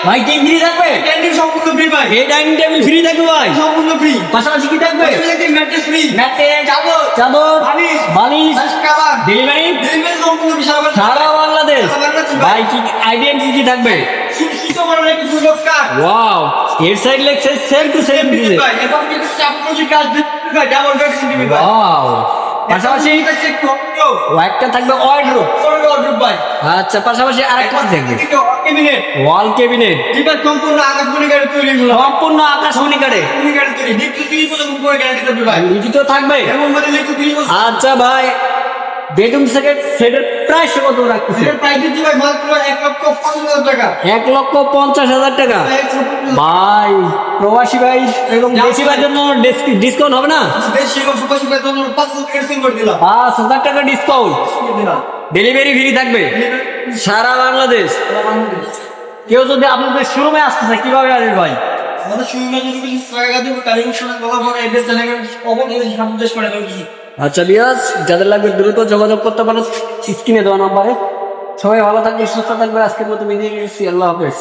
ভাই team free থাকবে? Canteen সম্পূর্ণ ফ্রি ভাই। এই ডাইনিং টেবিল ফ্রি থাকবে ভাই? সম্পূর্ণ ফ্রি। পাশাপাশি কি থাকবে? ম্যাট্রেস ফ্রি, ম্যাট্রেস, চাদর, চাদর, বালিশ, বালিশ, কাভার, ডেলিভারি ডেলিভারি সম্পূর্ণ বিশাল আকার। সারা বাংলাদেশ। সারা বাংলাদেশ ভাই কি আইডিয়া কি থাকবে? শীত বড় একটু পুরস্কার ওয়াও, এর সাইড লেগছে সেম টু সেম দিছে। ভাই। এখন কিন্তু চাপ প্রজেক্ট কাজ দিতে ভাই, ডাবল বেড সিস্টেম ভাই। ওয়াও, পাশাপাশি ও একটা থাকবে ওয়ার্ডরোব। ভাই। আচ্ছা, পাশাপাশি আরেকটা কি থাকবে? ক্যাবিনেট, ওয়াল ক্যাবিনেট, যেটা সম্পূর্ণ আকাশমণি গাড়ি তৈরি গুলো। সম্পূর্ণ আকাশমণি কাটে। গাড়ি তৈরি, ডিপটি 30 বছর উপরে গ্যারান্টি থাকবে ভাই। লিখিত থাকবে। এবং মানে লিখতে 30 বছর। আচ্ছা ভাই, বেডরুম সেটের প্রাইস কত রাখতেছে? এর প্রাইস দিচ্ছি ভাই মাত্র 1,50,000 টাকা। 1,50,000 টাকা। ভাই প্রবাসী ভাই এবং দেশি ভাইয়ের জন্য ডিসকাউন্ট হবে না? দেশি এবং প্রবাসী ভাইয়ের জন্য 5,000 টাকা ডিসকাউন্ট করে দিলাম। 5,000 টাকা ডিসকাউন্ট। ডেলিভারি ফ্রি থাকবে সারা বাংলাদেশ। কেউ যদি আপনাদের শোরুমে আসতে চায় কিভাবে আসবে ভাই? আমাদের সুবিধা যদি কিছু জায়গা দেবো কালেকশন বলা পরে এড্রেস জানাবে অবশ্যই সামঞ্জস্য করে দেবো। আচ্ছা বিয়াস, যাদের লাগবে দ্রুত যোগাযোগ করতে পারেন স্ক্রিনে দেওয়া নাম্বারে। সবাই ভালো থাকবে, সুস্থ থাকবে। আজকের মতো বিদায় নিচ্ছি, আল্লাহ হাফেজ।